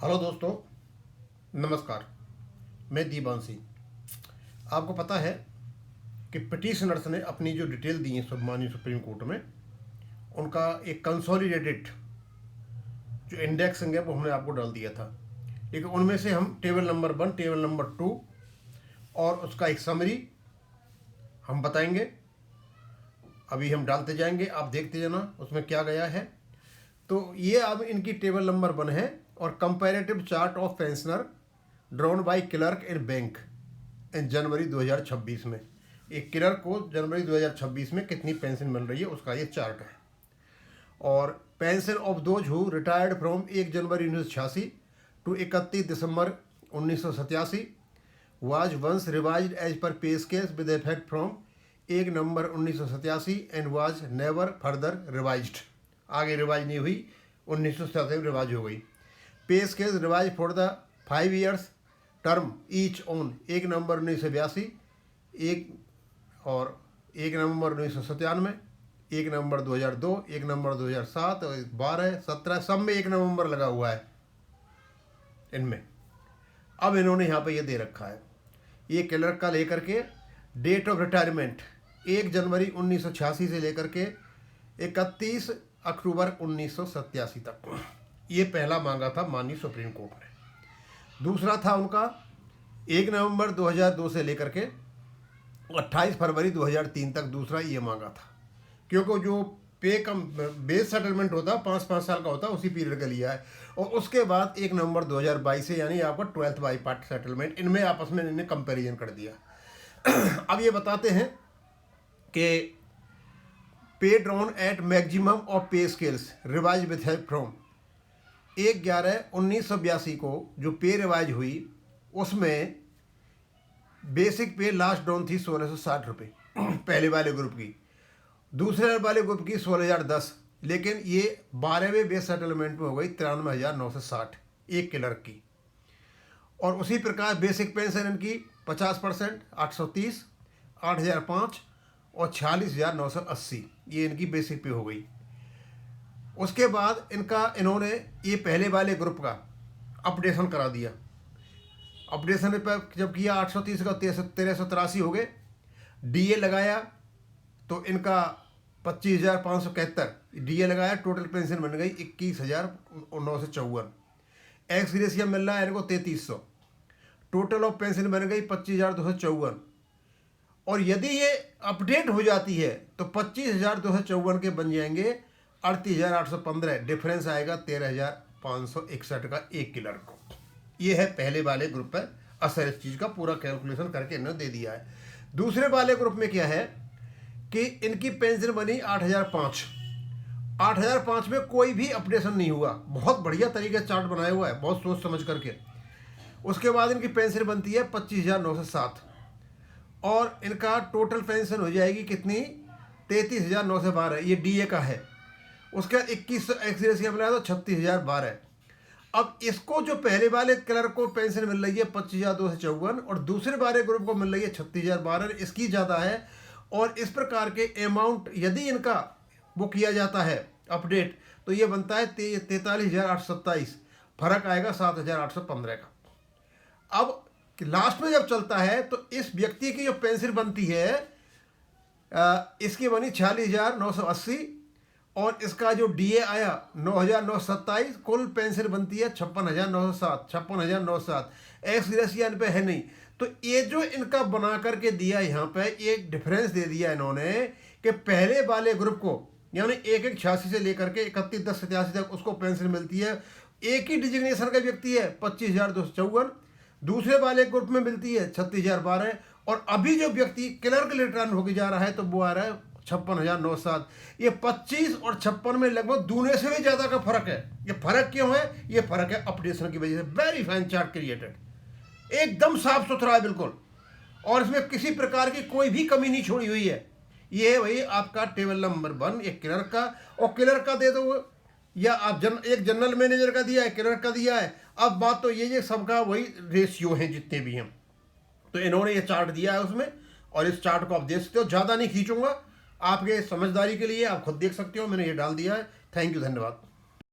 Hello दोस्तों, नमस्कार। मैं दीपांशी। आपको पता है कि पिटिशनर्स ने अपनी जो डिटेल दी है माननीय सुप्रीम कोर्ट में, उनका एक कंसोलिडेटेड जो इंडेक्सिंग है वो हमने आपको डाल दिया था। लेकिन उनमें से हम टेबल नंबर 1, टेबल नंबर 2 और उसका एक समरी हम बताएंगे। अभी हम डालते जाएंगे, आप देखते जाना उसमें क्या गया है। तो ये अब इनकी टेबल नंबर 1 है और comparative chart of pensioner drawn by clerk in bank in January 2026 में। एक क्लर्क को जनवरी 2026 में कितनी पेंशन मिल रही है उसका ये चार्ट है। और pension of those who retired from 1 January 1986 to 31 December 1987 was once revised as per pay scale with effect from 1 November 1987 and was never further revised. आगे रिवाइज नहीं हुई, 1987 में रिवाइज हो गई। Pay scale revise for the 5 years term each on 1 November 1982, 1 November 1997, 1 November 2002, 1 November 2007, 12, 17 सब में 1 नवंबर लगा हुआ है इनमें। अब इन्होंने यहाँ पे ये दे रखा है, ये क्लर्क का लेकर के डेट ऑफ रिटायरमेंट 1 जनवरी 1986 से लेकर के 31 अक्टूबर 1987 तक। ये पहला मांगा था माननीय सुप्रीम कोर्ट ने। दूसरा था उनका 1 नवंबर 2002 से लेकर के 28 फरवरी 2003 तक, दूसरा ये मांगा था। क्योंकि जो पे कम बेस सेटलमेंट होता है 5-5 साल का होता है, उसी पीरियड का लिया है। और उसके बाद 1 नवंबर 2022 से, यानी आपका 12th बाई पार्ट सेटलमेंट, इनमें आपस में इन्होंने कंपेरिजन कर दिया। अब ये बताते हैं कि paid on at maximum of pay scales revise with help from 1/11/1982 को जो पे रिवाइज हुई उसमें बेसिक पे लास्ट डाउन थी 1660 रुपये पहले वाले ग्रुप की, दूसरे वाले ग्रुप की 16,010, लेकिन ये 12वें बेस सेटलमेंट में हो गई 93,960 एक क्लर्क की। और उसी प्रकार बेसिक पेंशन इनकी 50% 830, 8,005 और 46,980 ये इनकी बेसिक पे हो गई। उसके बाद इन्होंने ये पहले वाले ग्रुप का अपडेशन करा दिया। अपडेशन पर जब किया 830 का 1383 हो गए। डीए लगाया तो इनका 25,571 डीए लगाया, टोटल पेंशन बन गई 21,954। एक्स ग्रेशिया मिल रहा है इनको 3300, टोटल ऑफ पेंशन बन गई 25,254। और यदि ये अपडेट हो जाती है तो 25,254 के बन जाएंगे 38,815, डिफरेंस आएगा 13,561 का एक क्लर्क को। ये है पहले वाले ग्रुप पर असर। इस चीज़ का पूरा कैलकुलेशन करके इन्होंने दे दिया है। दूसरे वाले ग्रुप में क्या है कि इनकी पेंशन बनी 8,005। 8,005 में कोई भी अपडेशन नहीं हुआ, बहुत बढ़िया तरीके से चार्ट बनाया हुआ है, बहुत सोच समझ करके। उसके बाद इनकी पेंशन बनती है 25,907 और इनका टोटल पेंशन हो जाएगी कितनी, 33,912, ये डीए का है। उसके बाद 2100 एक्सग्रेशिया मिला तो 36,012। अब इसको जो पहले वाले क्लर्क को पेंशन मिल रही है 25,254 और दूसरे वाले ग्रुप को मिल रही है 36,012, इसकी ज़्यादा है। और इस प्रकार के अमाउंट यदि इनका वो किया जाता है अपडेट तो ये बनता है 43,827, फर्क आएगा 7,815 का। अब लास्ट में जब चलता है तो इस व्यक्ति की जो पेंशन बनती है इसकी बनी 46,980 और इसका जो डीए आया 9,927, कुल पेंशन बनती है 56,907, 56,907। एक्स ग्रेशिया इन पे है नहीं, तो ये जो इनका बना करके दिया यहाँ पे एक डिफरेंस दे दिया इन्होंने कि पहले वाले ग्रुप को यानी 1/1/86 से लेकर के 31/10/87 तक उसको पेंशन मिलती है। एक ही डिजिग्नेशन का व्यक्ति है 25,254, दूसरे वाले ग्रुप में मिलती है 36,012 और अभी जो व्यक्ति क्लर्क रिटर्न होकर जा रहा है तो वो आ रहा है 56,907। ये 25 और 56 में लगभग दूने से भी ज़्यादा का फर्क है। ये फर्क क्यों है? ये फर्क है अपडेशन की वजह से। वेरी फाइन चार्ट क्रिएटेड, एकदम साफ सुथरा है बिल्कुल, और इसमें किसी प्रकार की कोई भी कमी नहीं छोड़ी हुई है। ये है भाई आपका टेबल नंबर 1 एक क्लर्क का, और क्लर्क का दे दो या आप एक जनरल मैनेजर का दिया है, क्लर्क का दिया है। अब बात तो ये सबका वही रेशियो है जितने भी हैं। तो इन्होंने ये चार्ट दिया है उसमें, और इस चार्ट को आप देख सकते हो। ज़्यादा नहीं खींचूंगा, आपके समझदारी के लिए आप खुद देख सकते हो, मैंने ये डाल दिया है। थैंक यू, धन्यवाद।